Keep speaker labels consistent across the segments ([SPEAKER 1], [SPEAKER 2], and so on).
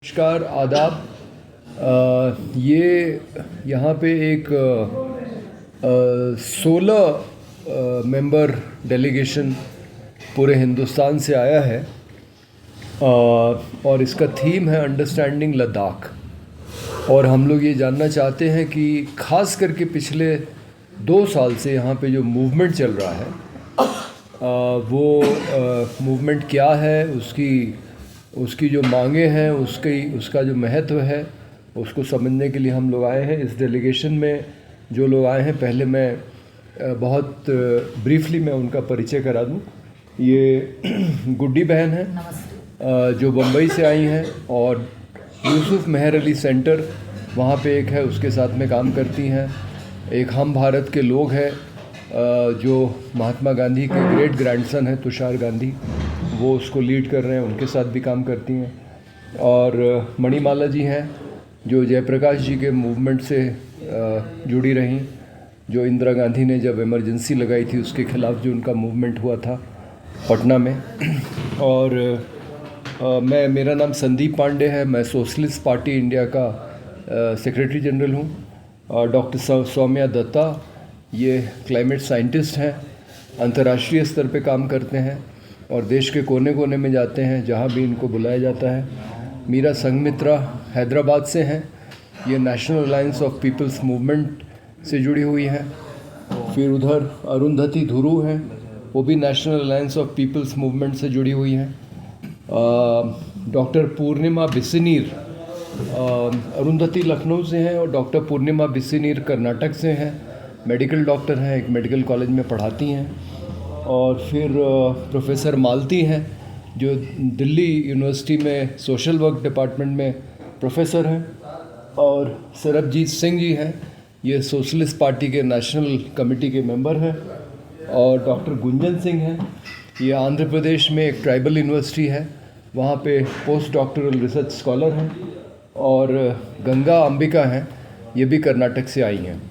[SPEAKER 1] नमस्कार, आदाब। ये यहाँ पे एक 16 मेंबर डेलीगेशन पूरे हिंदुस्तान से आया है और इसका थीम है अंडरस्टैंडिंग लद्दाख। और हम लोग ये जानना चाहते हैं कि ख़ास करके पिछले 2 साल से यहाँ पे जो मूवमेंट चल रहा है वो मूवमेंट क्या है, उसकी जो मांगे हैं, उसका जो महत्व है, उसको समझने के लिए हम लोग आए हैं। इस डेलीगेशन में जो लोग आए हैं, पहले मैं बहुत ब्रीफली मैं उनका परिचय करा दूं। ये गुड्डी बहन है जो बम्बई से आई हैं, और यूसुफ मेहर अली सेंटर वहाँ पे एक है, उसके साथ में काम करती हैं। एक हम भारत के लोग हैं जो महात्मा गांधी के ग्रेट ग्रैंडसन हैं, तुषार गांधी, वो उसको लीड कर रहे हैं, उनके साथ भी काम करती हैं। और मणिमाला जी हैं जो जयप्रकाश जी के मूवमेंट से जुड़ी रहीं, जो इंदिरा गांधी ने जब इमरजेंसी लगाई थी उसके ख़िलाफ़ जो उनका मूवमेंट हुआ था पटना में। और मेरा नाम संदीप पांडे है, मैं सोशलिस्ट पार्टी इंडिया का सेक्रेटरी जनरल हूँ। डॉक्टर सौम्या दत्ता ये क्लाइमेट साइंटिस्ट हैं, अंतर्राष्ट्रीय स्तर पे काम करते हैं और देश के कोने कोने में जाते हैं जहाँ भी इनको बुलाया जाता है। मीरा संघमित्रा हैदराबाद से हैं, ये national alliance of people's movement से जुड़ी हुई हैं। फिर उधर अरुंधति धुरू हैं, वो भी national alliance of people's movement से जुड़ी हुई हैं। डॉक्टर पूर्णिमा बिस्नीर अरुंधति लखनऊ से हैं और डॉक्टर पूर्णिमा बिस्नीर कर्नाटक से हैं, मेडिकल डॉक्टर हैं, एक मेडिकल कॉलेज में पढ़ाती हैं। और फिर प्रोफेसर मालती हैं जो दिल्ली यूनिवर्सिटी में सोशल वर्क डिपार्टमेंट में प्रोफेसर हैं। और सरबजीत सिंह जी हैं, ये सोशलिस्ट पार्टी के नेशनल कमेटी के मेंबर हैं। और डॉक्टर गुंजन सिंह हैं, ये आंध्र प्रदेश में एक ट्राइबल यूनिवर्सिटी है, वहाँ पे पोस्ट डॉक्टरल रिसर्च स्कॉलर हैं। और गंगा अंबिका हैं, ये भी कर्नाटक से आई हैं।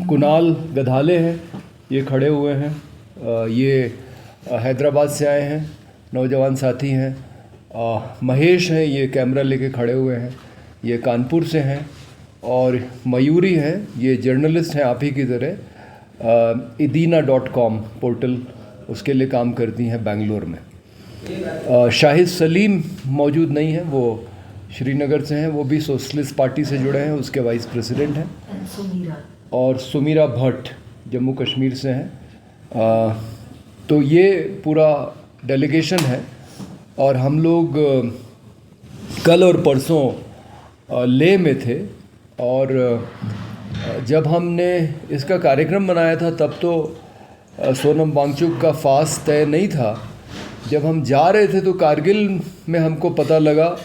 [SPEAKER 1] कुणाल गधाले हैं, ये खड़े हुए हैं, ये हैदराबाद से आए हैं, नौजवान साथी हैं। महेश हैं, ये कैमरा लेके खड़े हुए हैं, ये कानपुर से हैं। और मयूरी हैं, ये जर्नलिस्ट हैं आप ही की तरह, idina.com पोर्टल उसके लिए काम करती हैं बेंगलोर में। शाहिद सलीम मौजूद नहीं है, वो श्रीनगर से हैं, वो भी सोशलिस्ट पार्टी से जुड़े हैं, उसके वाइस प्रेसिडेंट हैं। और सुमीरा भट्ट जम्मू कश्मीर से हैं। तो ये पूरा डेलीगेशन है। और हम लोग कल और परसों लेह में थे, और जब हमने इसका कार्यक्रम बनाया था तब तो सोनम वांगचुक का फास्ट तय नहीं था। जब हम जा रहे थे तो कारगिल में हमको पता लगा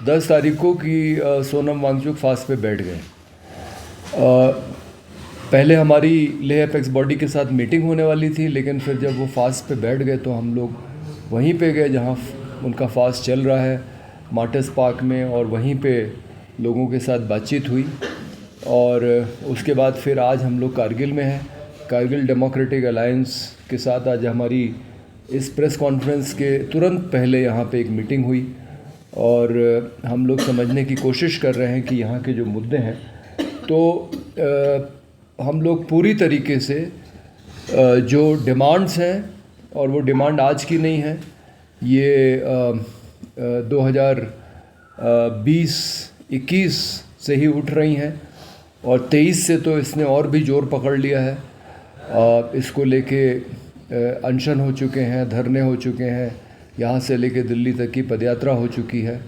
[SPEAKER 1] 10 तारीख को कि सोनम वांगचुक फास्ट पे बैठ गए। पहले हमारी लेह एपेक्स बॉडी के साथ मीटिंग होने वाली थी, लेकिन फिर जब वो फास्ट पे बैठ गए तो हम लोग वहीं पे गए जहाँ उनका फास्ट चल रहा है, मार्टस पार्क में, और वहीं पे लोगों के साथ बातचीत हुई। और उसके बाद फिर आज हम लोग कारगिल में हैं। कारगिल डेमोक्रेटिक अलायंस के साथ आज हमारी इस प्रेस कॉन्फ्रेंस के तुरंत पहले यहाँ पे एक मीटिंग हुई, और हम लोग समझने की कोशिश कर रहे हैं कि यहाँ के जो मुद्दे हैं, तो हम लोग पूरी तरीके से जो डिमांड्स हैं, और वो डिमांड आज की नहीं है, ये 2020-21 से ही उठ रही हैं, और 23 से तो इसने और भी जोर पकड़ लिया है। इसको लेके अनशन हो चुके हैं, धरने हो चुके हैं, यहाँ से लेके दिल्ली तक की पदयात्रा हो चुकी है।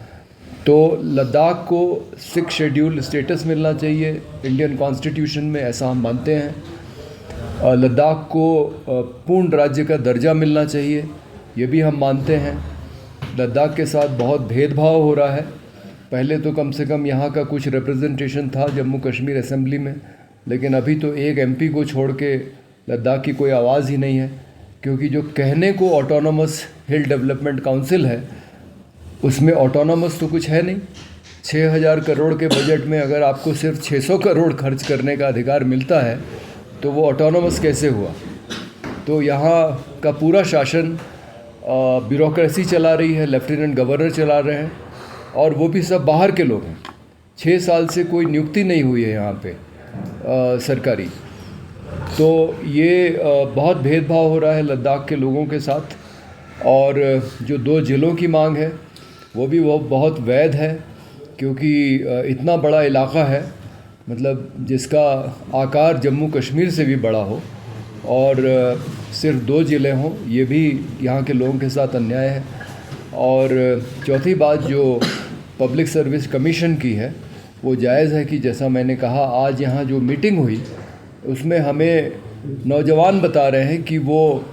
[SPEAKER 1] तो लद्दाख को 6 शेड्यूल स्टेटस मिलना चाहिए इंडियन कॉन्स्टिट्यूशन में, ऐसा हम मानते हैं। लद्दाख को पूर्ण राज्य का दर्जा मिलना चाहिए, ये भी हम मानते हैं। लद्दाख के साथ बहुत भेदभाव हो रहा है। पहले तो कम से कम यहाँ का कुछ रिप्रेजेंटेशन था जम्मू कश्मीर असेंबली में, लेकिन अभी तो एक एमपी को छोड़ के लद्दाख की कोई आवाज़ ही नहीं है। क्योंकि जो कहने को ऑटोनोमस हिल डेवलपमेंट काउंसिल है, उसमें ऑटोनोमस तो कुछ है नहीं। 6000 करोड़ के बजट में अगर आपको सिर्फ 600 करोड़ खर्च करने का अधिकार मिलता है तो वो ऑटोनोमस कैसे हुआ। तो यहाँ का पूरा शासन ब्यूरोक्रेसी चला रही है, लेफ्टिनेंट गवर्नर चला रहे हैं, और वो भी सब बाहर के लोग हैं। 6 साल से कोई नियुक्ति नहीं हुई है यहाँ पे सरकारी। तो ये बहुत भेदभाव हो रहा है लद्दाख के लोगों के साथ। और जो 2 ज़िलों की मांग है वो बहुत वैध है, क्योंकि इतना बड़ा इलाका है, मतलब जिसका आकार जम्मू कश्मीर से भी बड़ा हो और सिर्फ 2 ज़िले हों, ये भी यहाँ के लोगों के साथ अन्याय है। और चौथी बात जो पब्लिक सर्विस कमीशन की है वो जायज़ है कि जैसा मैंने कहा, आज यहाँ जो मीटिंग हुई उसमें हमें नौजवान बता रहे हैं कि वो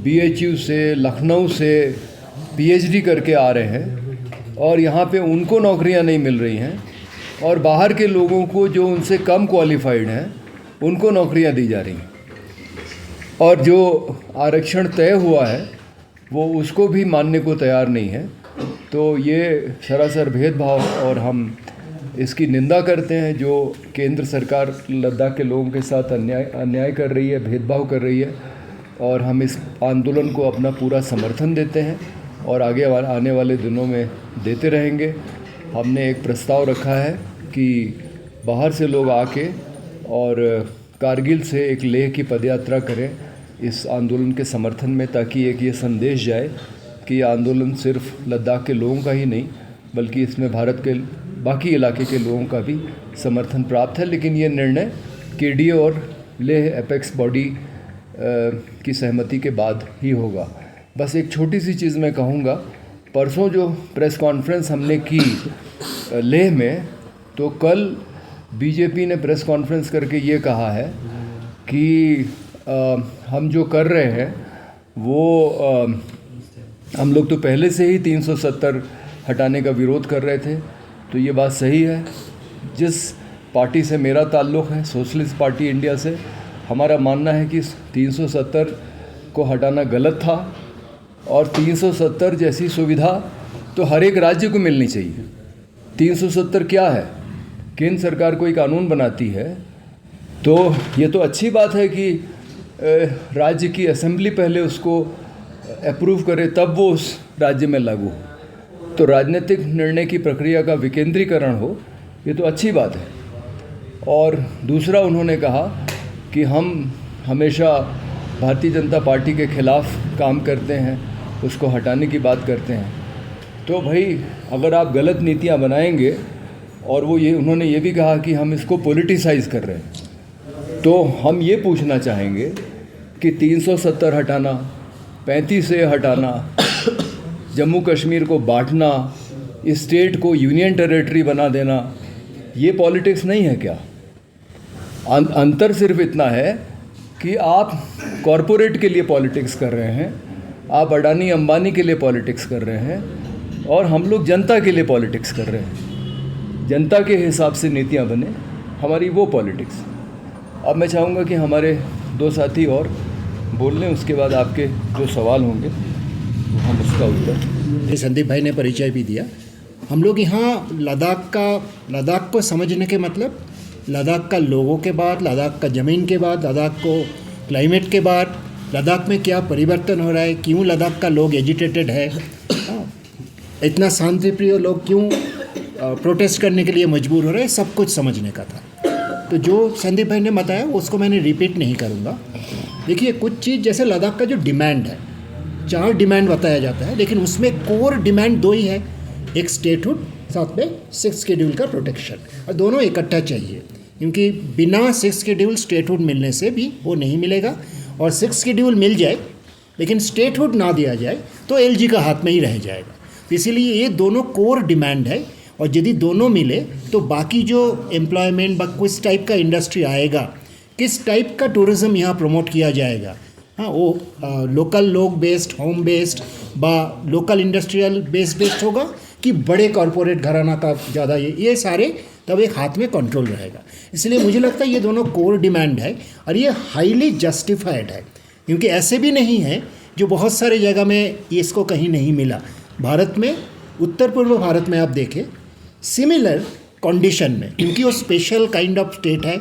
[SPEAKER 1] BHU से, लखनऊ से PhD करके आ रहे हैं और यहाँ पे उनको नौकरियाँ नहीं मिल रही हैं, और बाहर के लोगों को जो उनसे कम क्वालिफाइड हैं उनको नौकरियाँ दी जा रही हैं। और जो आरक्षण तय हुआ है वो उसको भी मानने को तैयार नहीं है। तो ये सरासर भेदभाव है और हम इसकी निंदा करते हैं। जो केंद्र सरकार लद्दाख के लोगों के साथ अन्याय कर रही है, भेदभाव कर रही है, और हम इस आंदोलन को अपना पूरा समर्थन देते हैं और आगे आने वाले दिनों में देते रहेंगे। हमने एक प्रस्ताव रखा है कि बाहर से लोग आके और कारगिल से एक लेह की पदयात्रा करें इस आंदोलन के समर्थन में, ताकि एक ये संदेश जाए कि ये आंदोलन सिर्फ लद्दाख के लोगों का ही नहीं बल्कि इसमें भारत के बाकी इलाके के लोगों का भी समर्थन प्राप्त है। लेकिन ये निर्णय KDA और लेह एपेक्स बॉडी की सहमति के बाद ही होगा। बस एक छोटी सी चीज़ मैं कहूँगा, परसों जो प्रेस कॉन्फ्रेंस हमने की लेह में, तो कल BJP ने प्रेस कॉन्फ्रेंस करके ये कहा है कि हम जो कर रहे हैं वो हम लोग तो पहले से ही 370 हटाने का विरोध कर रहे थे। तो ये बात सही है। जिस पार्टी से मेरा ताल्लुक़ है, सोशलिस्ट पार्टी इंडिया से, हमारा मानना है कि 370 को हटाना गलत था, और 370 जैसी सुविधा तो हर एक राज्य को मिलनी चाहिए। 370 क्या है? केंद्र सरकार कोई कानून बनाती है तो ये तो अच्छी बात है कि राज्य की असेंबली पहले उसको अप्रूव करे, तब वो उस राज्य में लागू हो। तो राजनीतिक निर्णय की प्रक्रिया का विकेंद्रीकरण हो, ये तो अच्छी बात है। और दूसरा, उन्होंने कहा कि हम हमेशा भारतीय जनता पार्टी के ख़िलाफ़ काम करते हैं, उसको हटाने की बात करते हैं। तो भाई, अगर आप गलत नीतियां बनाएंगे, और उन्होंने ये भी कहा कि हम इसको पॉलिटिसाइज़ कर रहे हैं, तो हम ये पूछना चाहेंगे कि 370 हटाना, 35 से हटाना, जम्मू कश्मीर को बांटना, स्टेट को यूनियन टेरिटरी बना देना, ये पॉलिटिक्स नहीं है क्या? अंतर सिर्फ इतना है कि आप कॉरपोरेट के लिए पॉलिटिक्स कर रहे हैं, आप अडानी अंबानी के लिए पॉलिटिक्स कर रहे हैं, और हम लोग जनता के लिए पॉलिटिक्स कर रहे हैं। जनता के हिसाब से नीतियां बने, हमारी वो पॉलिटिक्स। अब मैं चाहूँगा कि हमारे 2 साथी और बोल लें, उसके बाद आपके जो सवाल होंगे तो हम उसका उत्तर।
[SPEAKER 2] संदीप भाई ने परिचय भी दिया। हम लोग यहाँ लद्दाख को समझने के मतलब, लद्दाख का लोगों के बाद, लद्दाख का ज़मीन के बाद, लद्दाख को क्लाइमेट के बाद, लद्दाख में क्या परिवर्तन हो रहा है, क्यों लद्दाख का लोग एजिटेटेड है, इतना शांतिप्रिय लोग क्यों प्रोटेस्ट करने के लिए मजबूर हो रहे हैं, सब कुछ समझने का था। तो जो संदीप भाई ने बताया उसको मैंने रिपीट नहीं करूँगा। देखिए, कुछ चीज़ जैसे लद्दाख का जो डिमांड है, 4 डिमांड बताया जाता है, लेकिन उसमें कोर डिमांड 2 ही है, एक स्टेटहुड, साथ में 6 शेड्यूल का प्रोटेक्शन, और दोनों इकट्ठा चाहिए, क्योंकि बिना 6 शेड्यूल स्टेटहुड मिलने से भी वो नहीं मिलेगा, और 6 शेड्यूल मिल जाए लेकिन स्टेटहुड ना दिया जाए तो LG का हाथ में ही रह जाएगा। तो इसीलिए ये दोनों कोर डिमांड है, और यदि दोनों मिले तो बाकी जो एम्प्लॉयमेंट किस टाइप का इंडस्ट्री आएगा, किस टाइप का टूरिज़्म यहाँ प्रमोट किया जाएगा, हाँ, वो लोकल लोग बेस्ड, होम बेस्ड बा लोकल इंडस्ट्रियल बेस्ड होगा कि बड़े कॉरपोरेट घराना का ज़्यादा, ये सारे तब एक हाथ में कंट्रोल रहेगा। इसलिए मुझे लगता है ये दोनों कोर डिमांड है, और ये हाईली जस्टिफाइड है, क्योंकि ऐसे भी नहीं है जो बहुत सारे जगह में इसको कहीं नहीं मिला। भारत में, उत्तर पूर्व भारत में आप देखें सिमिलर कंडीशन में, क्योंकि वो स्पेशल काइंड ऑफ स्टेट है,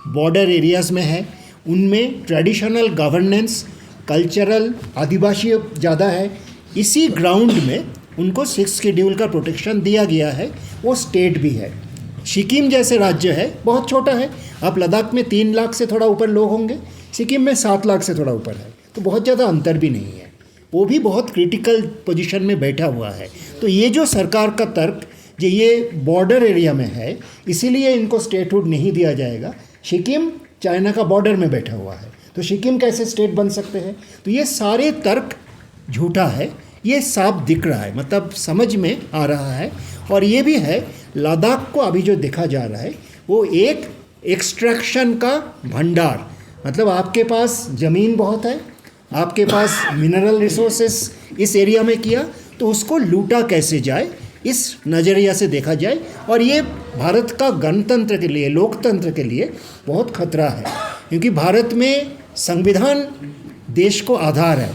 [SPEAKER 2] बॉर्डर एरियाज़ में है, उनमें ट्रेडिशनल गवर्नेंस, कल्चरल आदिवासी ज़्यादा है। इसी ग्राउंड में उनको 6 शेड्यूल का प्रोटेक्शन दिया गया है, वो स्टेट भी है। सिक्किम जैसे राज्य है, बहुत छोटा है, आप लद्दाख में 3 लाख से थोड़ा ऊपर लोग होंगे, सिक्किम में 7 लाख से थोड़ा ऊपर है, तो बहुत ज़्यादा अंतर भी नहीं है। वो भी बहुत क्रिटिकल पोजीशन में बैठा हुआ है। तो ये जो सरकार का तर्क, जो ये बॉर्डर एरिया में है इसीलिए इनको स्टेटहुड नहीं दिया जाएगा, सिक्किम चाइना का बॉर्डर में बैठा हुआ है, तो सिक्किम कैसे स्टेट बन सकते हैं, तो ये सारे तर्क झूठा है, ये साफ दिख रहा है, मतलब समझ में आ रहा है। और ये भी है, लद्दाख को अभी जो देखा जा रहा है वो एक एक्सट्रैक्शन का भंडार, मतलब आपके पास ज़मीन बहुत है, आपके पास मिनरल रिसोर्सेस इस एरिया में किया, तो उसको लूटा कैसे जाए इस नज़रिया से देखा जाए। और ये भारत का गणतंत्र के लिए, लोकतंत्र के लिए बहुत खतरा है, क्योंकि भारत में संविधान देश को आधार है।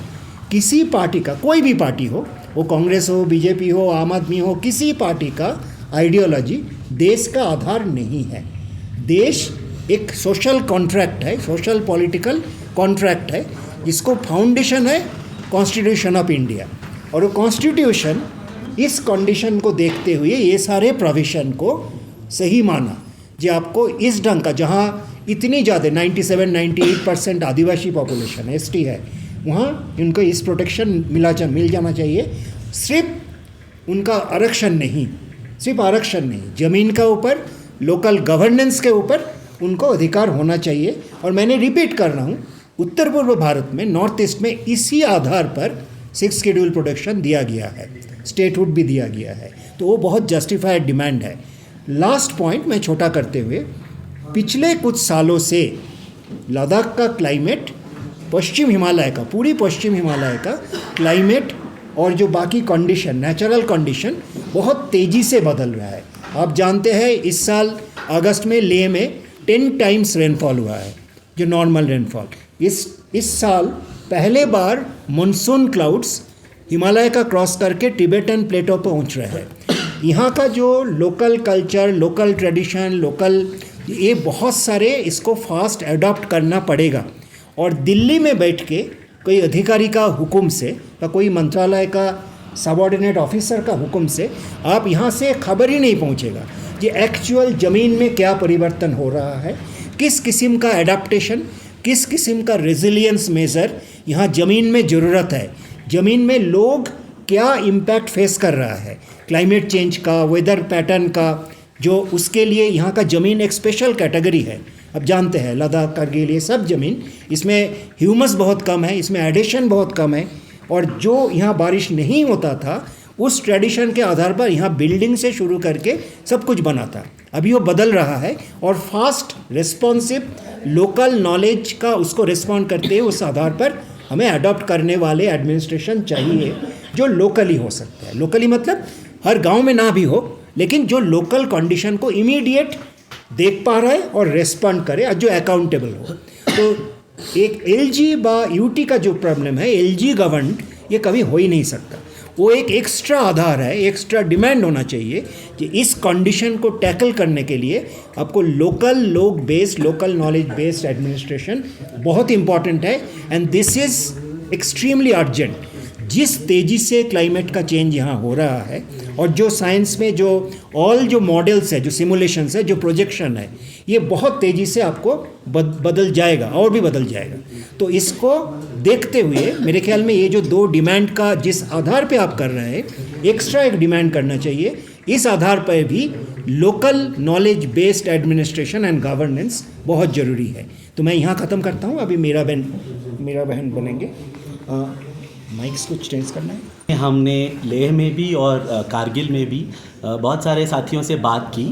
[SPEAKER 2] किसी पार्टी का, कोई भी पार्टी हो, वो कांग्रेस हो, बीजेपी हो, आम आदमी हो, किसी पार्टी का आइडियोलॉजी देश का आधार नहीं है। देश एक सोशल कॉन्ट्रैक्ट है, सोशल पॉलिटिकल कॉन्ट्रैक्ट है, जिसको फाउंडेशन है कॉन्स्टिट्यूशन ऑफ इंडिया। और वो कॉन्स्टिट्यूशन इस कंडीशन को देखते हुए ये सारे प्रोविज़न को सही माना, जो आपको इस ढंग का, जहाँ इतनी ज़्यादा 97-98% आदिवासी पॉपुलेशन है, एसटी है, वहाँ उनको इस प्रोटेक्शन मिल जाना चाहिए। सिर्फ उनका आरक्षण नहीं, सिर्फ आरक्षण नहीं, ज़मीन का ऊपर, लोकल गवर्नेंस के ऊपर उनको अधिकार होना चाहिए। और मैंने रिपीट कर रहा हूँ, उत्तर पूर्व भारत में, नॉर्थ ईस्ट में इसी आधार पर 6 शेड्यूल प्रोटेक्शन दिया गया है, स्टेटहुड भी दिया गया है, तो वो बहुत जस्टिफाइड डिमांड है। लास्ट पॉइंट मैं छोटा करते हुए, पिछले कुछ सालों से लद्दाख का क्लाइमेट, पश्चिम हिमालय का, पूरी पश्चिम हिमालय का क्लाइमेट और जो बाकी कंडीशन, नेचुरल कंडीशन बहुत तेज़ी से बदल रहा है। आप जानते हैं इस साल अगस्त में लेह में 10 टाइम्स रेनफॉल हुआ है, जो नॉर्मल रेनफॉल। इस साल पहले बार मानसून क्लाउड्स हिमालय का क्रॉस करके टिबेटन प्लेटो पर पहुंच रहे हैं। यहाँ का जो local culture, local tradition, local, ये बहुत सारे इसको फास्ट अडॉप्ट करना पड़ेगा। और दिल्ली में बैठ के कोई अधिकारी का हुक्म से या कोई मंत्रालय का सबऑर्डिनेट ऑफिसर का हुक्म से आप यहाँ से खबर ही नहीं पहुँचेगा कि एक्चुअल ज़मीन में क्या परिवर्तन हो रहा है, किस किस्म का एडाप्टेशन, किस किस्म का रेजिलियंस मेज़र यहाँ ज़मीन में ज़रूरत है, ज़मीन में लोग क्या इम्पैक्ट फेस कर रहा है, क्लाइमेट चेंज का, वेदर पैटर्न का, जो उसके लिए यहाँ का ज़मीन एक स्पेशल कैटेगरी है। अब जानते हैं लद्दाख, कारगिल, ये सब ज़मीन, इसमें ह्यूमस बहुत कम है, इसमें एडिशन बहुत कम है, और जो यहाँ बारिश नहीं होता था उस ट्रेडिशन के आधार पर यहाँ बिल्डिंग से शुरू करके सब कुछ बना था। अभी वो बदल रहा है, और फास्ट रिस्पॉन्सिव लोकल नॉलेज का उसको रिस्पॉन्ड करते हैं, उस आधार पर हमें अडॉप्ट करने वाले एडमिनिस्ट्रेशन चाहिए जो लोकली हो सकता है। लोकली मतलब हर गांव में ना भी हो, लेकिन जो लोकल कंडीशन को इमीडिएट देख पा रहा है और रेस्पॉन्ड करे, और जो अकाउंटेबल हो। तो एक एलजी बा यूटी का जो प्रॉब्लम है, एलजी गवर्नड, ये कभी हो ही नहीं सकता। वो एक एक्स्ट्रा आधार है, एक्स्ट्रा डिमांड होना चाहिए कि इस कंडीशन को टैकल करने के लिए आपको लोग based, local knowledge based administration बहुत इंपॉर्टेंट है। And this is extremely urgent. जिस तेज़ी से क्लाइमेट का चेंज यहाँ हो रहा है, और जो साइंस में जो मॉडल्स है, जो सिमुलेशंस है, जो प्रोजेक्शन है, ये बहुत तेज़ी से आपको बदल जाएगा और भी बदल जाएगा। तो इसको देखते हुए मेरे ख्याल में ये जो 2 डिमांड का जिस आधार पे आप कर रहे हैं, एक्स्ट्रा एक डिमांड करना चाहिए। इस आधार पर भी local knowledge based administration and governance बहुत ज़रूरी है। तो मैं यहाँ ख़त्म करता हूँ। अभी मेरा बहन बनेंगे। माइक्स कुछ चेंज करना है।
[SPEAKER 3] हमने लेह में भी और कारगिल में भी बहुत सारे साथियों से बात की,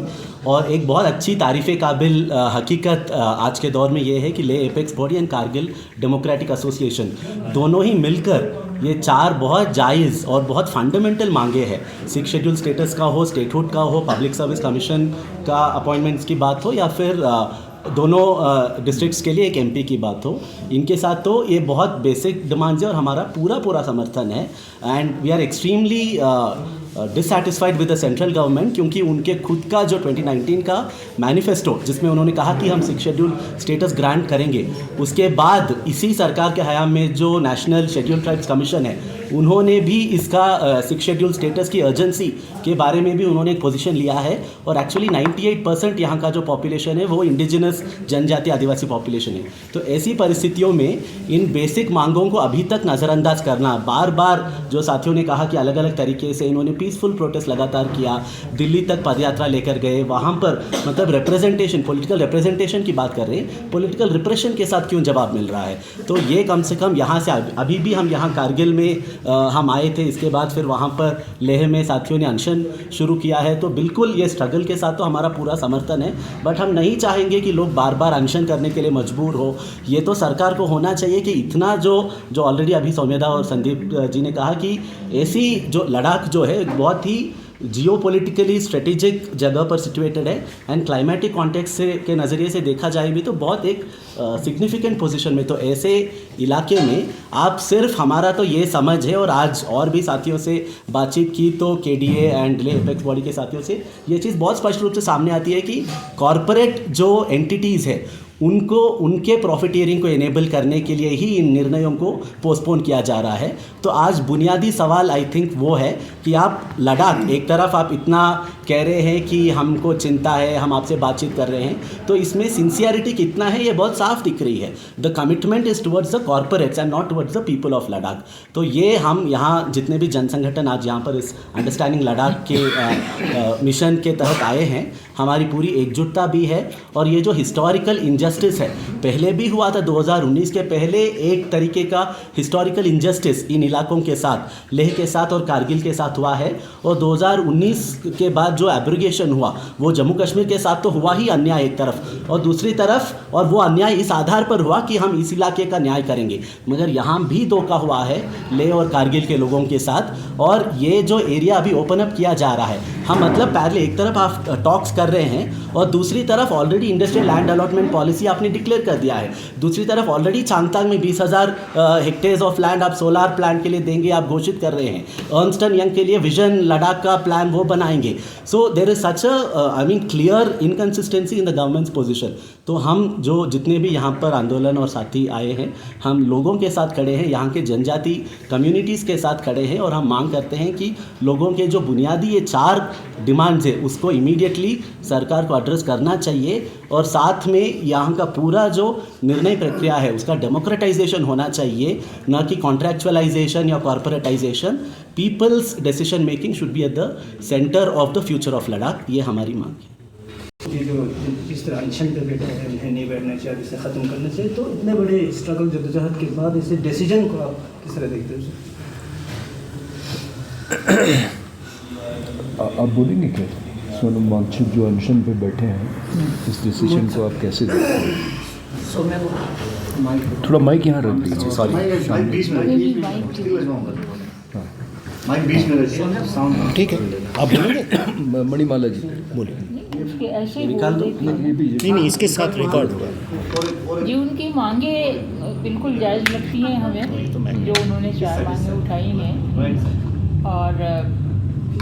[SPEAKER 3] और एक बहुत अच्छी तारीफ़ काबिल हकीकत आज के दौर में ये है कि Leh apex body and Kargil democratic association दोनों ही मिलकर ये 4 बहुत जायज़ और बहुत फंडामेंटल मांगे हैं। 6 शेड्यूल स्टेटस का हो, स्टेटहुड का हो, पब्लिक सर्विस कमीशन का अपॉइंटमेंट्स की बात हो, या फिर दोनों डिस्ट्रिक्ट्स के लिए एक एमपी की बात हो, इनके साथ तो ये बहुत बेसिक डिमांड्स है और हमारा पूरा समर्थन है। And we are extremely dissatisfied with the central government, क्योंकि उनके खुद का जो 2019 का मैनिफेस्टो, जिसमें उन्होंने कहा कि हम 6 शेड्यूल स्टेटस ग्रांट करेंगे, उसके बाद इसी सरकार के हयाम में जो नेशनल शेड्यूल ट्राइब्स कमीशन है उन्होंने भी इसका 6 शेड्यूल स्टेटस की अर्जेंसी के बारे में भी उन्होंने एक पोजीशन लिया है। और एक्चुअली 98% यहाँ का जो पॉपुलेशन है वो इंडिजिनस जनजाति आदिवासी पॉपुलेशन है। तो ऐसी परिस्थितियों में इन बेसिक मांगों को अभी तक नज़रअंदाज करना, बार बार जो साथियों ने कहा कि अलग अलग तरीके से इन्होंने पीसफुल प्रोटेस्ट लगातार किया, दिल्ली तक पदयात्रा लेकर गए, वहाँ पर मतलब रिप्रेजेंटेशन, पॉलिटिकल रिप्रेजेंटेशन की बात कर रहे हैं, पॉलिटिकल रिप्रेशन के साथ क्यों जवाब मिल रहा है। तो ये कम से कम यहाँ से अभी भी हम यहाँ कारगिल में हम आए थे, इसके बाद फिर वहाँ पर लेह में साथियों ने अनशन शुरू किया है। तो बिल्कुल ये स्ट्रगल के साथ तो हमारा पूरा समर्थन है, बट हम नहीं चाहेंगे कि लोग बार बार अनशन करने के लिए मजबूर हो। ये तो सरकार को होना चाहिए कि इतना जो ऑलरेडी अभी सौम्यदा और संदीप जी ने कहा कि ऐसी जो लद्दाख जो है बहुत ही जियोपॉलिटिकली स्ट्रेटेजिक जगह पर सिचुएटेड है एंड क्लाइमेटिक कॉन्टेक्स्ट से के नज़रिए से देखा जाए भी तो बहुत एक सिग्निफिकेंट पोजीशन में। तो ऐसे इलाके में आप सिर्फ हमारा तो ये समझ है, और आज और भी साथियों से बातचीत की तो केडीए एंड ले एपेक्स बॉडी के साथियों से ये चीज़ बहुत स्पष्ट रूप से सामने आती है कि कॉरपोरेट जो एंटिटीज़ है उनको उनके प्रॉफिटियरिंग को इनेबल करने के लिए ही इन निर्णयों को पोस्टपोन किया जा रहा है। तो आज बुनियादी सवाल आई थिंक वो है कि आप लद्दाख, एक तरफ आप इतना कह रहे हैं कि हमको चिंता है, हम आपसे बातचीत कर रहे हैं, तो इसमें सिंसियरिटी कितना है ये बहुत साफ दिख रही है। The commitment is towards the corporates and not towards the people of Ladakh. तो ये हम यहाँ जितने भी जन संगठन आज यहाँ पर इस अंडरस्टैंडिंग लद्दाख के मिशन के तहत आए हैं, हमारी पूरी एकजुटता भी है। और ये जो हिस्टोरिकल इंजस्टिस है, पहले भी हुआ था 2019 के पहले एक तरीके का हिस्टोरिकल इंजस्टिस इन इलाकों के साथ, लेह के साथ और कारगिल के साथ हुआ है। और 2019 के बाद जो एब्रिगेशन हुआ वो जम्मू कश्मीर के साथ तो हुआ ही अन्याय एक तरफ, और दूसरी तरफ, और वो अन्याय इस आधार पर हुआ कि हम इस इलाके का न्याय करेंगे, मगर यहाँ भी धोखा हुआ है लेह और कारगिल के लोगों के साथ। और ये जो एरिया अभी ओपन अप किया जा रहा है, हम मतलब पहले एक तरफ आप टॉक्स कर रहे हैं और दूसरी तरफ already industrial land allotment policy आपने डिक्लेयर कर दिया है, दूसरी तरफ ऑलरेडी चांगतांग में 20,000 हेक्टेयर्स ऑफ लैंड आप सोलार प्लांट के लिए देंगे, आप घोषित कर रहे हैं। अर्नस्ट एंड यंग के लिए विजन लद्दाख का प्लान वो बनाएंगे। So there is such I mean clear inconsistency in the government's position. तो हम जो जितने भी यहाँ पर आंदोलन और साथी आए हैं, हम लोगों के साथ खड़े हैं, यहाँ के जनजाति कम्युनिटीज़ के साथ खड़े हैं, और हम मांग करते हैं कि लोगों के जो बुनियादी ये 4 डिमांड्स है उसको इमीडिएटली सरकार को एड्रेस करना चाहिए। और साथ में यहाँ का पूरा जो निर्णय प्रक्रिया है उसका डेमोक्रेटाइजेशन होना चाहिए, ना कि कॉन्ट्रैक्चुअलाइजेशन या corporatization. People's decision making should be at the centre of the future of Ladakh, ये हमारी मांग है।
[SPEAKER 4] ये जो इस तरह अनशन पे बैठे हैं, नहीं बैठना चाहिए, इसे ख़त्म करना चाहिए, तो इतने बड़े स्ट्रगल जद्दोजहद के बाद इसे डिसीजन को आप किस तरह देखते हैं?
[SPEAKER 1] आप बोलेंगे क्या सोनम वांगचुक जो अनशन पे बैठे हैं, इस डिसीजन को आप कैसे देखते हैं? थोड़ा माइक यहाँ रख दीजिए। सॉरी,
[SPEAKER 2] ठीक है, आप बोलेंगे?
[SPEAKER 1] मणिमाला जी
[SPEAKER 2] बोलिए।
[SPEAKER 5] ऐसे
[SPEAKER 3] निकाल दो।
[SPEAKER 2] नहीं, इसके साथ रिकॉर्ड होगा
[SPEAKER 5] जी। उनकी मांगे बिल्कुल जायज़ लगती हैं हमें, जो उन्होंने 4 मांगे उठाई हैं। और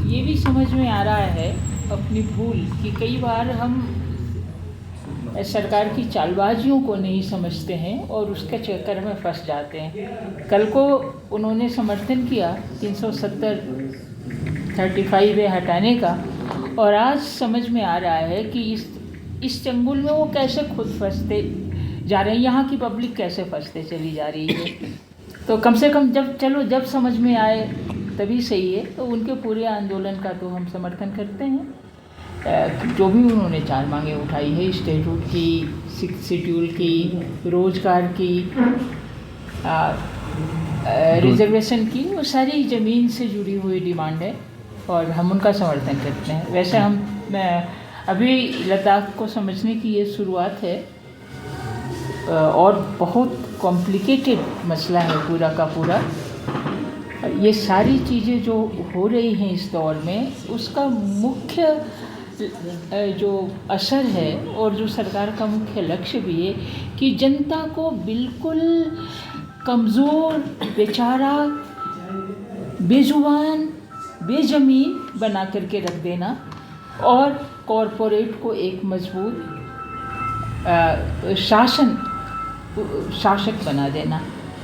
[SPEAKER 5] ये भी समझ में आ रहा है अपनी भूल कि कई बार हम सरकार की चालबाजियों को नहीं समझते हैं और उसके चक्कर में फंस जाते हैं। कल को उन्होंने समर्थन किया 370 35 हटाने का, और आज समझ में आ रहा है कि इस चंगुल में वो कैसे खुद फंसते जा रहे हैं, यहाँ की पब्लिक कैसे फंसते चली जा रही है। तो कम से कम जब समझ में आए तभी सही है। तो उनके पूरे आंदोलन का तो हम समर्थन करते हैं, जो भी उन्होंने 4 मांगे उठाई है, स्टेटहुड की, 6 शेड्यूल की, रोजगार की, रिजर्वेशन की, वो सारी ज़मीन से जुड़ी हुई डिमांड है और हम उनका समर्थन करते हैं। वैसे हम अभी लद्दाख को समझने की ये शुरुआत है, और बहुत कॉम्प्लिकेटेड मसला है पूरा का पूरा। ये सारी चीज़ें जो हो रही हैं इस दौर में, उसका मुख्य जो असर है और जो सरकार का मुख्य लक्ष्य भी है कि जनता को बिल्कुल कमज़ोर, बेचारा, बेजुबान, बेज़मीन बना करके रख देना, और कॉरपोरेट को एक मजबूत शासक बना देना।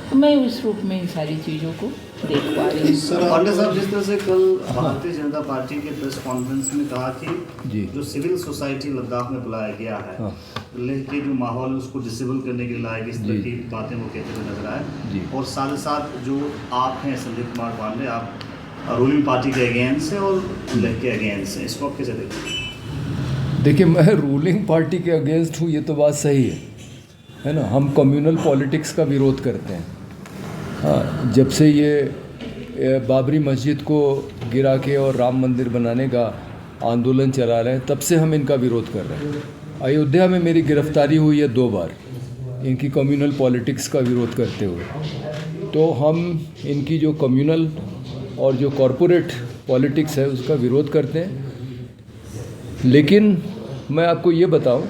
[SPEAKER 5] तो मैं उस रूप में इन सारी चीज़ों को देख पा रही हूँ।
[SPEAKER 6] पांडे साहब, जिस तरह से कल भारतीय जनता पार्टी के प्रेस कॉन्फ्रेंस में कहा कि जो सिविल सोसाइटी लद्दाख में बुलाया गया है, लेह के जो माहौल है उसको डिसेबल करने के लिए लायक इस तरह की बातें वो कहते हुए नजर आए, और साथ ही साथ जो आप हैं संदीप कुमार पांडे, आप रूलिंग पार्टी के अगेंस्ट हैं और लेह के अगेंस्ट हैं, इसको आप कैसे देखते हैं?
[SPEAKER 1] देखिए, मैं रूलिंग पार्टी के अगेंस्ट हूँ, ये तो बात सही है ना। हम कम्युनल पॉलिटिक्स का विरोध करते हैं। हाँ, जब से ये बाबरी मस्जिद को गिरा के और राम मंदिर बनाने का आंदोलन चला रहे हैं, तब से हम इनका विरोध कर रहे हैं। अयोध्या में मेरी गिरफ्तारी हुई है 2 बार इनकी कम्युनल पॉलिटिक्स का विरोध करते हुए। तो हम इनकी जो कम्युनल और जो कॉरपोरेट पॉलिटिक्स है उसका विरोध करते हैं। लेकिन मैं आपको ये बताऊं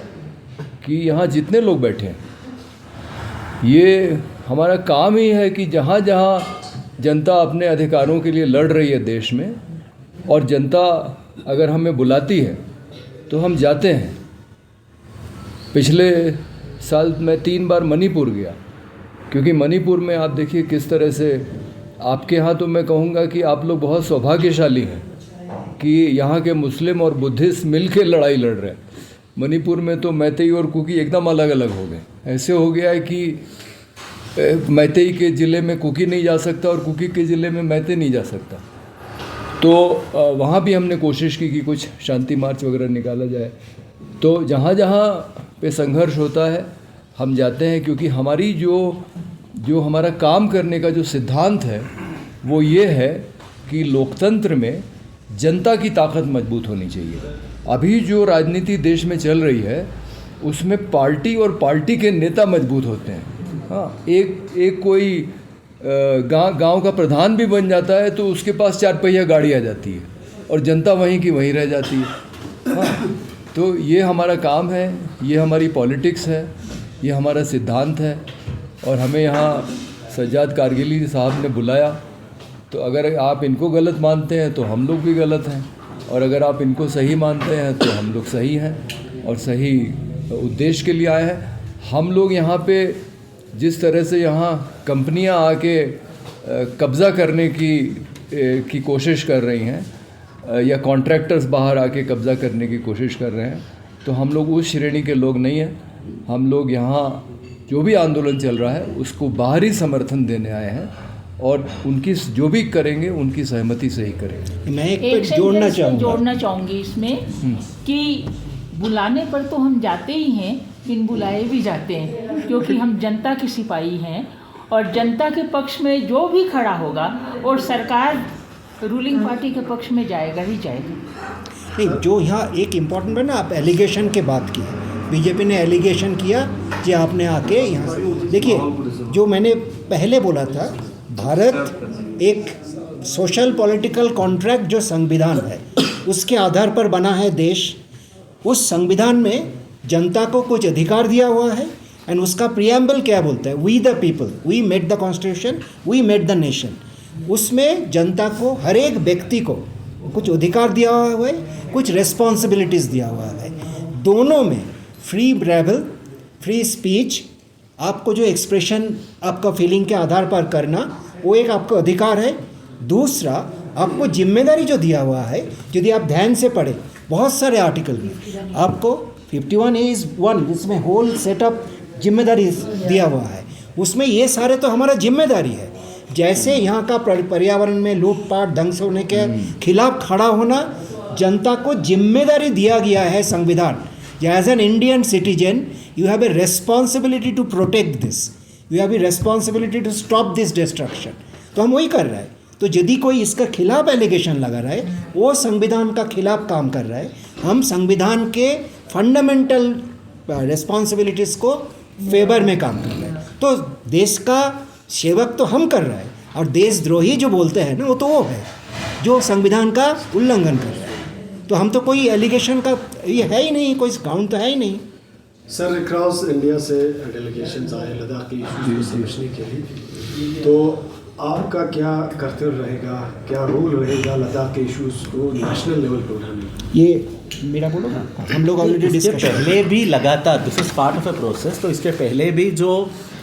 [SPEAKER 1] कि यहाँ जितने लोग बैठे हैं, ये हमारा काम ही है कि जहाँ जहाँ जनता अपने अधिकारों के लिए लड़ रही है देश में, और जनता अगर हमें बुलाती है तो हम जाते हैं। पिछले साल मैं 3 बार मणिपुर गया, क्योंकि मणिपुर में आप देखिए किस तरह से आपके यहाँ, तो मैं कहूँगा कि आप लोग बहुत सौभाग्यशाली हैं कि यहाँ के मुस्लिम और बुद्धिस्ट मिल के लड़ाई लड़ रहे हैं। मणिपुर में तो मैतेई और कुकी एकदम अलग अलग हो गए। ऐसे हो गया है कि मैतेई के ज़िले में कुकी नहीं जा सकता और कुकी के ज़िले में मैते नहीं जा सकता। तो वहाँ भी हमने कोशिश की कि कुछ शांति मार्च वगैरह निकाला जाए। तो जहाँ जहाँ पे संघर्ष होता है हम जाते हैं, क्योंकि हमारी जो हमारा काम करने का जो सिद्धांत है वो ये है कि लोकतंत्र में जनता की ताकत मजबूत होनी चाहिए। अभी जो राजनीति देश में चल रही है उसमें पार्टी और पार्टी के नेता मजबूत होते हैं। हाँ, एक कोई गांव का प्रधान भी बन जाता है तो उसके पास 4 पहिया गाड़ी आ जाती है और जनता वहीं की वहीं रह जाती है। हाँ, तो ये हमारा काम है, ये हमारी पॉलिटिक्स है, ये हमारा सिद्धांत है। और हमें यहाँ सज्जाद कारगिली साहब ने बुलाया, तो अगर आप इनको गलत मानते हैं तो हम लोग भी गलत हैं, और अगर आप इनको सही मानते हैं तो हम लोग सही हैं और सही उद्देश्य के लिए आए हैं। हम लोग यहाँ पे जिस तरह से यहाँ कंपनियाँ आके कब्ज़ा करने की कोशिश कर रही हैं, या कॉन्ट्रैक्टर्स बाहर आके कब्ज़ा करने की कोशिश कर रहे हैं, तो हम लोग उस श्रेणी के लोग नहीं हैं। हम लोग यहाँ जो भी आंदोलन चल रहा है उसको बाहरी समर्थन देने आए हैं, और उनकी जो भी करेंगे उनकी सहमति से ही करेंगे।
[SPEAKER 2] मैं एक जोड़ना
[SPEAKER 5] चाहूँगी इसमें कि बुलाने पर तो हम जाते ही हैं, बिन बुलाए भी जाते हैं, क्योंकि हम जनता के सिपाही हैं और जनता के पक्ष में जो भी खड़ा होगा और सरकार रूलिंग पार्टी के पक्ष में जाएगा ही जाएगा।
[SPEAKER 2] नहीं, जो यहाँ एक इम्पॉर्टेंट है ना, आप एलिगेशन के बात की, बीजेपी ने एलिगेशन किया कि आपने आके यहाँ से, देखिए जो मैंने पहले बोला था, भारत एक सोशल पॉलिटिकल कॉन्ट्रैक्ट जो संविधान है उसके आधार पर बना है देश। उस संविधान में जनता को कुछ अधिकार दिया हुआ है, एंड उसका प्रियम्बल क्या बोलता है, we the people, we made the constitution, we made the nation. उसमें जनता को, हर एक व्यक्ति को कुछ अधिकार दिया हुआ है, कुछ रिस्पॉन्सिबिलिटीज़ दिया हुआ है। दोनों में फ्री ब्रेवल, फ्री स्पीच, आपको जो एक्सप्रेशन आपका फीलिंग के आधार पर करना, वो एक आपका अधिकार है। दूसरा, आपको जिम्मेदारी जो दिया हुआ है, यदि आप ध्यान से पढ़े बहुत सारे आर्टिकल में आपको 51A(1) जिसमें होल सेटअप जिम्मेदारी दिया हुआ है, उसमें ये सारे तो हमारा जिम्मेदारी है। जैसे यहाँ का पर्यावरण में लूटपाट ढंग से होने के खिलाफ खड़ा होना, जनता को जिम्मेदारी दिया गया है संविधान। As an Indian citizen you have a responsibility to protect this, you have a responsibility to stop this destruction। तो हम वही कर रहे हैं। तो यदि कोई इसका खिलाफ एलिगेशन लगा रहा है, वो संविधान का खिलाफ काम कर रहा है। हम संविधान के फंडामेंटल रिस्पॉन्सिबिलिटीज़ को फेवर में काम कर रहे हैं। तो देश का सेवक तो हम कर रहे हैं, और देशद्रोही जो बोलते हैं ना, वो है जो संविधान का उल्लंघन कर रहा है। तो हम तो कोई एलिगेशन का ये है ही नहीं, कोई ग्राउंड तो है ही नहीं।
[SPEAKER 7] सर, अक्रॉस इंडिया से डेलीगेशंस आए लद्दाख के इशूज़ को समझने के लिए, तो आपका क्या कर्तव्य रहेगा, क्या रोल रहेगा लद्दाख के इशूज़ को नेशनल लेवल पर उठाने?
[SPEAKER 2] ये मेरा बोलो ना, हम लोग ऑलरेडी डिस्कस
[SPEAKER 3] पहले भी लगातार, this is part of a process, तो इसके पहले भी जो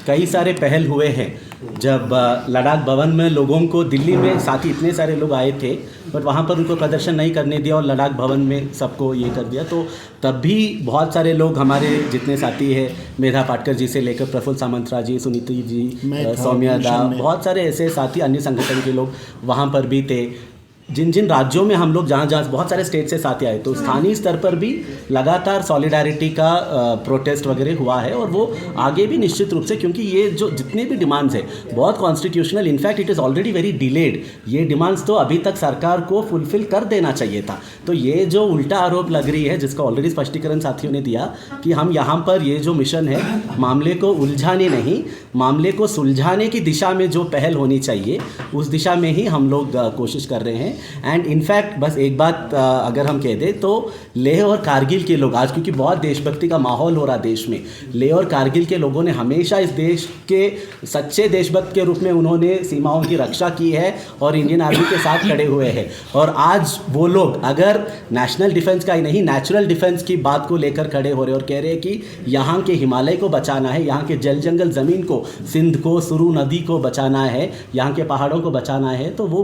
[SPEAKER 3] कई सारे पहल हुए हैं। जब लद्दाख भवन में लोगों को, दिल्ली में साथ ही इतने सारे लोग आए थे, बट वहाँ पर उनको प्रदर्शन नहीं करने दिया और लद्दाख भवन में सबको ये कर दिया। तो तब भी बहुत सारे लोग, हमारे जितने साथी हैं, मेधा पाटकर जी से लेकर प्रफुल्ल सामंतरा जी, सुनीति जी, सौम्या दा, बहुत सारे ऐसे साथी अन्य संगठन के लोग वहाँ पर भी थे। जिन जिन राज्यों में हम लोग जहाँ बहुत सारे स्टेट से साथी आए, तो स्थानीय स्तर पर भी लगातार सॉलिडारिटी का प्रोटेस्ट वगैरह हुआ है और वो आगे भी निश्चित रूप से, क्योंकि ये जो जितने भी डिमांड्स है बहुत constitutional, in fact it is already very delayed. ये डिमांड्स तो अभी तक सरकार को फुलफिल कर देना चाहिए था। तो ये जो उल्टा आरोप लग रही है, जिसका ऑलरेडी स्पष्टीकरण साथियों ने दिया कि हम यहाँ पर ये जो मिशन है, मामले को उलझाने नहीं, मामले को सुलझाने की दिशा में जो पहल होनी चाहिए उस दिशा में ही हम लोग कोशिश कर रहे हैं। एंड इनफैक्ट बस एक बात अगर हम कह दें तो लेह और कारगिल के लोग आज, क्योंकि बहुत देशभक्ति का माहौल हो रहा देश में, लेह और कारगिल के लोगों ने हमेशा इस देश के सच्चे देशभक्त के रूप में उन्होंने सीमाओं की रक्षा की है और इंडियन आर्मी के साथ खड़े हुए हैं। और आज वो लोग अगर नेशनल डिफेंस का ही नहीं, नेचुरल डिफेंस की बात को लेकर खड़े हो रहे और कह रहे हैं कि यहाँ के हिमालय को बचाना है, यहाँ के जल जंगल ज़मीन को, सिंध को, सुरू नदी को बचाना है, यहाँ के पहाड़ों को बचाना है, तो वो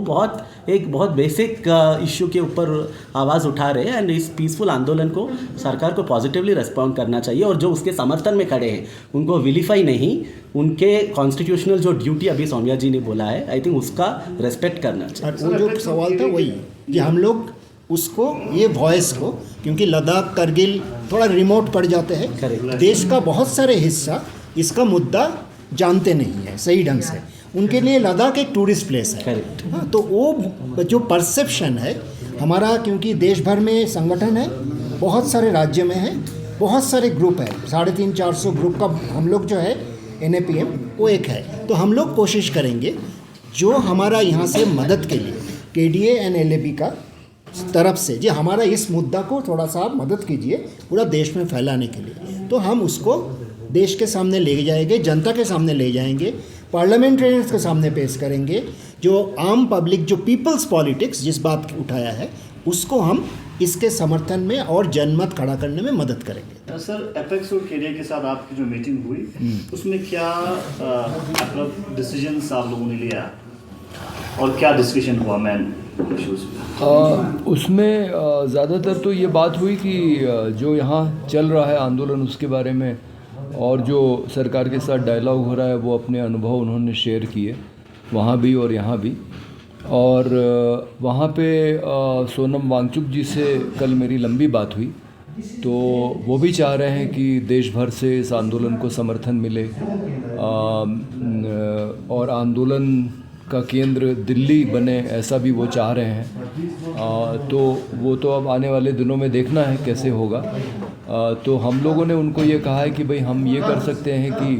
[SPEAKER 3] एक बहुत बेसिक इश्यू के ऊपर आवाज़ उठा रहे हैं। एंड इस पीसफुल आंदोलन को सरकार को पॉजिटिवली रिस्पॉन्ड करना चाहिए और जो उसके समर्थन में खड़े हैं उनको विलीफाई नहीं, उनके कॉन्स्टिट्यूशनल जो ड्यूटी अभी सौम्या जी ने बोला है, आई थिंक उसका रेस्पेक्ट करना चाहिए।
[SPEAKER 2] और वो जो सवाल था वही कि हम लोग उसको, ये वॉइस को, क्योंकि लद्दाख कारगिल थोड़ा रिमोट पड़ जाते हैं, देश का बहुत सारे हिस्सा इसका मुद्दा जानते नहीं है सही ढंग से, उनके लिए लद्दाख एक टूरिस्ट प्लेस है। हाँ, तो वो जो परसेप्शन है हमारा, क्योंकि देश भर में संगठन है, बहुत सारे राज्य में है, बहुत सारे ग्रुप है, 350-400 ग्रुप का हम लोग जो है NAPM वो एक है। तो हम लोग कोशिश करेंगे जो हमारा यहाँ से मदद के लिए KDA एंड LAB का तरफ से, जो हमारा इस मुद्दा को थोड़ा सा आप मदद कीजिए पूरा देश में फैलाने के लिए, तो हम उसको देश के सामने ले जाएंगे, जनता के सामने ले जाएंगे, पार्लियामेंटेरियंस के सामने पेश करेंगे। जो आम पब्लिक, जो पीपल्स पॉलिटिक्स जिस बात की उठाया है, उसको हम इसके समर्थन में और जनमत खड़ा करने में मदद करेंगे।
[SPEAKER 6] सर, एपेक्स और KDA के साथ आपकी जो मीटिंग हुई उसमें क्या मतलब डिसीजंस आप लोगों ने लिया और क्या डिस्कशन हुआ मैन इश्यूज?
[SPEAKER 1] उसमें ज़्यादातर तो ये बात हुई कि जो यहाँ चल रहा है आंदोलन उसके बारे में, और जो सरकार के साथ डायलॉग हो रहा है वो अपने अनुभव उन्होंने शेयर किए वहाँ भी और यहाँ भी। और वहाँ पे सोनम वांगचुक जी से कल मेरी लंबी बात हुई, तो वो भी चाह रहे हैं कि देश भर से इस आंदोलन को समर्थन मिले और आंदोलन का केंद्र दिल्ली बने, ऐसा भी वो चाह रहे हैं। तो वो तो अब आने वाले दिनों में देखना है कैसे होगा। तो हम लोगों ने उनको ये कहा है कि भाई हम ये कर सकते हैं कि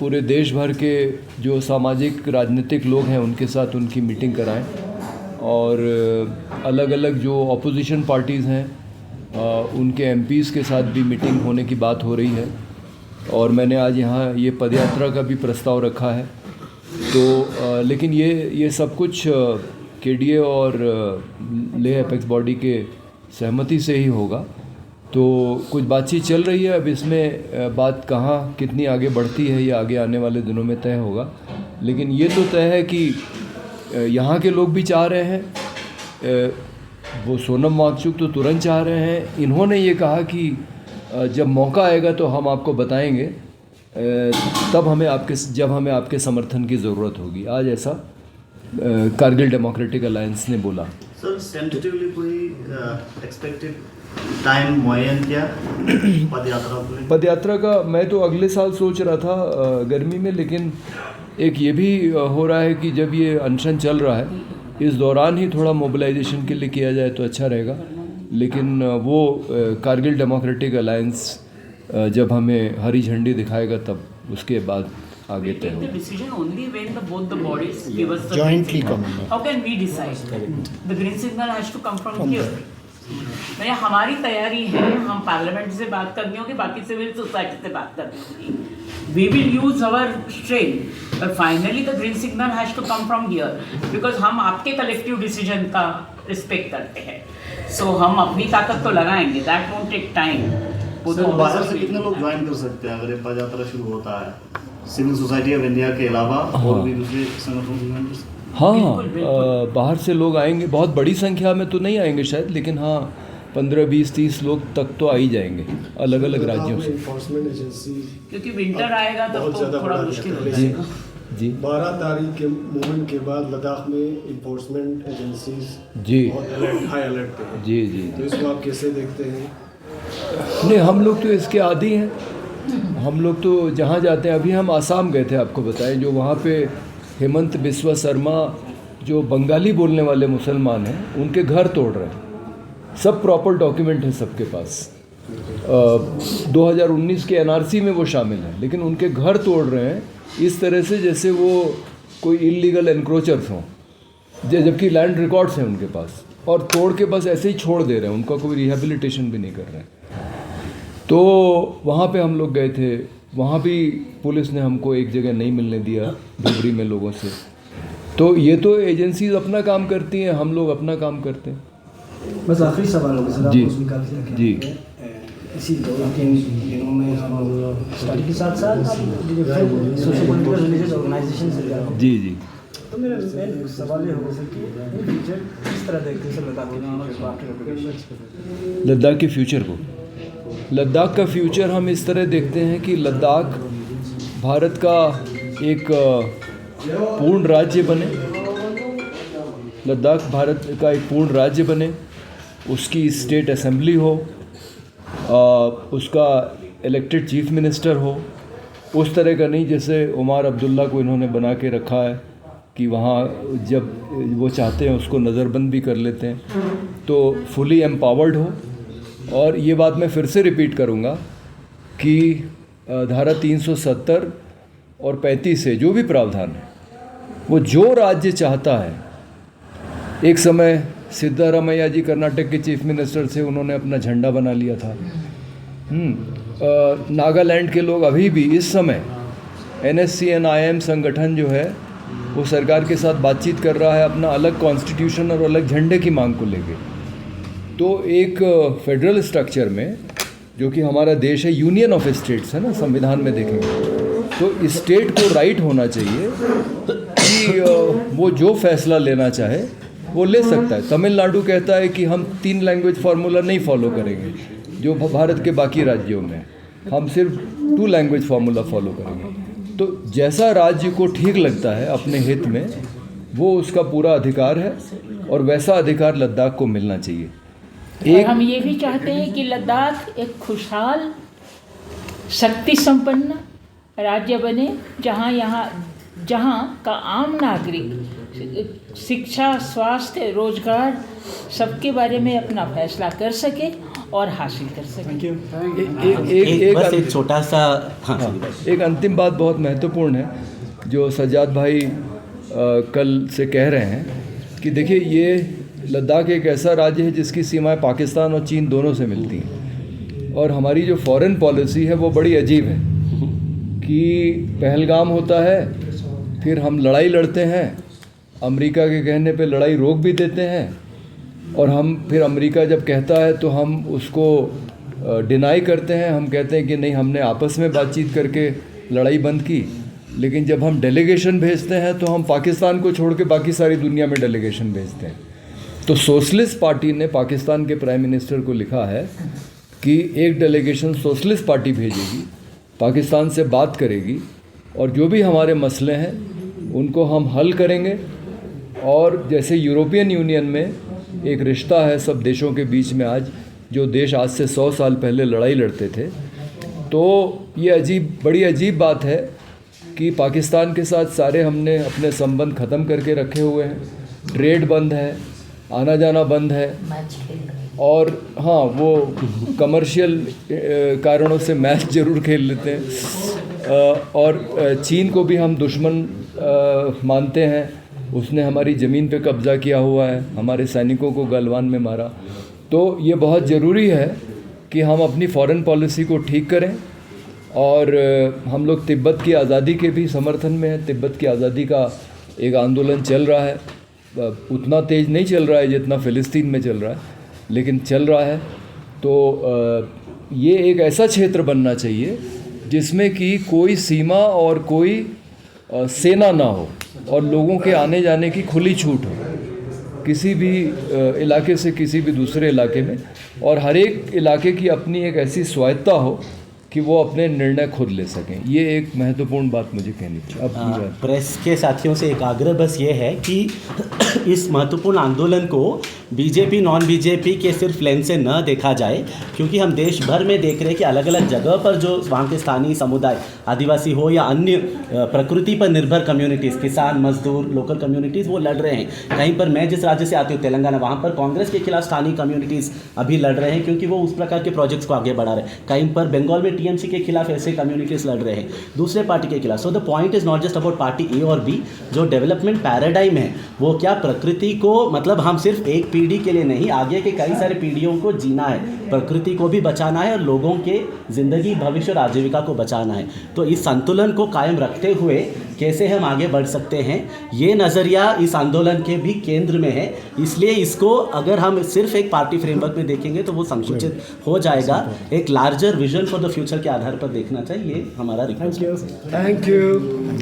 [SPEAKER 1] पूरे देश भर के जो सामाजिक राजनीतिक लोग हैं उनके साथ उनकी मीटिंग कराएं, और अलग अलग जो अपोजिशन पार्टीज़ हैं उनके MPs के साथ भी मीटिंग होने की बात हो रही है। और मैंने आज यहाँ ये पदयात्रा का भी प्रस्ताव रखा है। तो लेकिन ये सब कुछ KDA और लेह एपेक्स बॉडी के सहमति से ही होगा। तो कुछ बातचीत चल रही है, अब इसमें बात कहाँ कितनी आगे बढ़ती है ये आगे आने वाले दिनों में तय होगा। लेकिन ये तो तय है कि यहाँ के लोग भी चाह रहे हैं, वो सोनम वांगचुक तो तुरंत चाह रहे हैं। इन्होंने ये कहा कि जब मौका आएगा तो हम आपको बताएंगे, जब हमें आपके समर्थन की ज़रूरत होगी। आज ऐसा कारगिल डेमोक्रेटिक अलायंस ने बोला।
[SPEAKER 6] सर, टेंटेटिवली कोई एक्सपेक्टेड टाइम मुअय्यन किया
[SPEAKER 1] पदयात्रा का? मैं तो अगले साल सोच रहा था गर्मी में, लेकिन एक ये भी हो रहा है कि जब ये अनशन चल रहा है इस दौरान ही थोड़ा मोबिलाइजेशन के लिए किया जाए तो अच्छा रहेगा। लेकिन वो कारगिल डेमोक्रेटिक अलायंस जब हमें हरी झंडी दिखाएगा तब उसके बाद आगे तय होगा।
[SPEAKER 5] decision only when both the bodies give us the
[SPEAKER 2] jointly
[SPEAKER 5] green signal. How can we decide? The green signal has to come from here. मैंने हमारी तैयारी है, हम पार्लियामेंट से बात करनी होगी, बाकी सिविल सोसाइटी से बात करनी होगी। We will use our strength, but finally the green signal has to come from here, because हम आपके collective decision का रिस्पेक्ट करते हैं। So हम अपनी ताकत तो लगाएंगे, that won't take time,
[SPEAKER 6] तो बाहर से कितने लोग ज्वाइन कर सकते हैं अगर ये पदयात्रा शुरू होता है? सिविल सोसाइटी ऑफ इंडिया के अलावा और भी दूसरे संगठनों से ज्वाइन कर सकते हैं?
[SPEAKER 1] हाँ, बाहर से लोग आएंगे, बहुत बड़ी संख्या में तो नहीं आएंगे शायद, लेकिन हाँ 15, 20, 30 लोग तक तो आ ही जाएंगे अलग अलग राज्यों से।
[SPEAKER 7] इन्फोर्समेंट एजेंसी
[SPEAKER 5] क्योंकि विंटर आएगा तब
[SPEAKER 7] बहुत
[SPEAKER 5] तो
[SPEAKER 7] ज़्यादा
[SPEAKER 5] थोड़ा
[SPEAKER 7] बढ़ा
[SPEAKER 5] मुश्किल हो
[SPEAKER 7] दिया।
[SPEAKER 5] जाएगा।
[SPEAKER 1] जी
[SPEAKER 7] 12 तारीख के मूवमेंट के बाद लद्दाख में इन्फोर्समेंट एजेंसीज
[SPEAKER 1] जी
[SPEAKER 7] बहुत हाई अलर्ट पे हैं।
[SPEAKER 1] जी जी
[SPEAKER 7] तो इसको आप कैसे देखते हैं?
[SPEAKER 1] नहीं, हम लोग तो इसके आदी हैं। हम लोग तो जहाँ जाते हैं, अभी हम आसाम गए थे, आपको बताएं, जो वहाँ पे हेमंत बिस्वा शर्मा जो बंगाली बोलने वाले मुसलमान हैं, उनके घर तोड़ रहे हैं। सब प्रॉपर डॉक्यूमेंट है सबके पास। 2019 के एनआरसी में वो शामिल हैं, लेकिन उनके घर तोड़ रहे हैं इस तरह से जैसे वो कोई इलीगल एनक्रोचर्स हों, जबकि लैंड रिकॉर्ड्स हैं उनके पास, और तोड़ के बस ऐसे ही छोड़ दे रहे हैं, उनका कोई रिहेबिलिटेशन भी नहीं कर रहे हैं। तो वहाँ पे हम लोग गए थे, वहाँ भी पुलिस ने हमको एक जगह नहीं मिलने दिया धुबरी में लोगों से। तो ये तो एजेंसीज अपना काम करती हैं, हम लोग अपना काम करते हैं।
[SPEAKER 4] बस आखिरी सवाल होगा सर,
[SPEAKER 1] जी,
[SPEAKER 4] आपको स्वीकार किया गया
[SPEAKER 1] जी।
[SPEAKER 4] है। इसी 2-3 दिनों में हम स्टडी के साथ साथ सोशल पॉलिटिकल रिलीजियस ऑर्गेनाइजेशन से जाएंगे।
[SPEAKER 1] जी जी
[SPEAKER 4] तो मेरा मेन सवाल ये होगा सर कि इन फ्यूचर किस तरह देखते हैं सर
[SPEAKER 1] लद्दाख के फ्यूचर को? लद्दाख का फ्यूचर हम इस तरह देखते हैं कि लद्दाख भारत का एक पूर्ण राज्य बने, लद्दाख भारत का एक पूर्ण राज्य बने, उसकी स्टेट असेंबली हो, उसका इलेक्टेड चीफ मिनिस्टर हो, उस तरह का नहीं जैसे उमर अब्दुल्ला को इन्होंने बना के रखा है कि वहाँ जब वो चाहते हैं उसको नज़रबंद भी कर लेते हैं। तो फुली एम्पावर्ड हो। और ये बात मैं फिर से रिपीट करूँगा कि धारा 370 और 35 से जो भी प्रावधान है, वो जो राज्य चाहता है, एक समय सिद्धारामैया जी कर्नाटक के चीफ मिनिस्टर थे, उन्होंने अपना झंडा बना लिया था। नागालैंड के लोग अभी भी इस समय NSCN-IM संगठन जो है वो सरकार के साथ बातचीत कर रहा है अपना अलग कॉन्स्टिट्यूशन और अलग झंडे की मांग को लेके। तो एक फेडरल स्ट्रक्चर में, जो कि हमारा देश है, यूनियन ऑफ स्टेट्स है ना, संविधान में देखेंगे तो स्टेट को राइट होना चाहिए कि वो जो फैसला लेना चाहे वो ले सकता है। तमिलनाडु कहता है कि हम 3 लैंग्वेज फार्मूला नहीं फॉलो करेंगे जो भारत के बाकी राज्यों में, हम सिर्फ 2 लैंग्वेज फार्मूला फॉलो करेंगे। तो जैसा राज्य को ठीक लगता है अपने हित में, वो उसका पूरा अधिकार है, और वैसा अधिकार लद्दाख को मिलना चाहिए।
[SPEAKER 5] और हम ये भी चाहते हैं कि लद्दाख एक खुशहाल, शक्ति संपन्न राज्य बने, जहाँ का आम नागरिक शिक्षा, स्वास्थ्य, रोजगार सबके बारे में अपना फैसला कर सके और हासिल कर सके।
[SPEAKER 3] एक छोटा सा
[SPEAKER 1] एक अंतिम बात बहुत महत्वपूर्ण है जो सज्जाद भाई कल से कह रहे हैं कि देखिए, ये लद्दाख एक ऐसा राज्य है जिसकी सीमाएं पाकिस्तान और चीन दोनों से मिलती हैं, और हमारी जो फॉरेन पॉलिसी है वो बड़ी अजीब है कि पहलगाम होता है, फिर हम लड़ाई लड़ते हैं, अमेरिका के कहने पे लड़ाई रोक भी देते हैं, और हम फिर अमेरिका जब कहता है तो हम उसको डिनाई करते हैं, हम कहते हैं कि नहीं, हमने आपस में बातचीत करके लड़ाई बंद की। लेकिन जब हम डेलीगेशन भेजते हैं तो हम पाकिस्तान को छोड़ के बाकी सारी दुनिया में डेलीगेशन भेजते हैं। तो सोशलिस्ट पार्टी ने पाकिस्तान के प्राइम मिनिस्टर को लिखा है कि एक डेलीगेशन सोशलिस्ट पार्टी भेजेगी, पाकिस्तान से बात करेगी, और जो भी हमारे मसले हैं उनको हम हल करेंगे। और जैसे यूरोपियन यूनियन में एक रिश्ता है सब देशों के बीच में, आज जो देश आज से 100 साल पहले लड़ाई लड़ते थे, तो ये बड़ी अजीब बात है कि पाकिस्तान के साथ सारे हमने अपने संबंध ख़त्म करके रखे हुए हैं, ट्रेड बंद है, आना जाना बंद है, और हाँ, वो कमर्शियल कारणों से मैच ज़रूर खेल लेते हैं, और चीन को भी हम दुश्मन मानते हैं, उसने हमारी ज़मीन पे कब्ज़ा किया हुआ है, हमारे सैनिकों को गलवान में मारा। तो ये बहुत ज़रूरी है कि हम अपनी फॉरेन पॉलिसी को ठीक करें, और हम लोग तिब्बत की आज़ादी के भी समर्थन में हैं। तिब्बत की आज़ादी का एक आंदोलन चल रहा है, उतना तेज़ नहीं चल रहा है जितना फ़िलिस्तीन में चल रहा है, लेकिन चल रहा है। तो ये एक ऐसा क्षेत्र बनना चाहिए जिसमें कि कोई सीमा और कोई सेना ना हो और लोगों के आने जाने की खुली छूट हो किसी भी इलाके से किसी भी दूसरे इलाके में, और हर एक इलाके की अपनी एक ऐसी स्वायत्ता हो कि वो अपने निर्णय खुद ले सकें। ये एक महत्वपूर्ण बात मुझे कहनी थी। अब
[SPEAKER 3] प्रेस के साथियों से एक आग्रह बस ये है कि इस महत्वपूर्ण आंदोलन को बीजेपी नॉन बीजेपी के सिर्फ लेंस से न देखा जाए, क्योंकि हम देश भर में देख रहे हैं कि अलग अलग जगह पर जो वहाँ के स्थानीय समुदाय, आदिवासी हो या अन्य प्रकृति पर निर्भर कम्युनिटीज़, किसान, मजदूर, लोकल कम्युनिटीज़, वो लड़ रहे हैं। कहीं पर मैं जिस राज्य से आती हूँ तेलंगाना, वहाँ पर कांग्रेस के खिलाफ स्थानीय कम्युनिटीज़ अभी लड़ रहे हैं क्योंकि वो उस प्रकार के प्रोजेक्ट्स को आगे बढ़ा रहे हैं। कहीं पर बंगाल में टीएमसी के खिलाफ ऐसे कम्युनिटीज़ लड़ रहे हैं दूसरे पार्टी के खिलाफ। So the point is not just about party A और बी। जो डेवलपमेंट पैराडाइम है वो क्या प्रकृति को, मतलब हम सिर्फ एक पीढ़ी के लिए नहीं, आगे के कई सारे पीढ़ियों को जीना है, प्रकृति को भी बचाना है और लोगों के ज़िंदगी, भविष्य और आजीविका को बचाना है। तो इस संतुलन को कायम रखते हुए कैसे हम आगे बढ़ सकते हैं, ये नज़रिया इस आंदोलन के भी केंद्र में है। इसलिए इसको अगर हम सिर्फ एक पार्टी फ्रेमवर्क में देखेंगे तो वो संकुचित हो जाएगा। एक larger vision for the future के आधार पर देखना चाहिए, हमारा रिक्वेस्ट।
[SPEAKER 7] Thank you.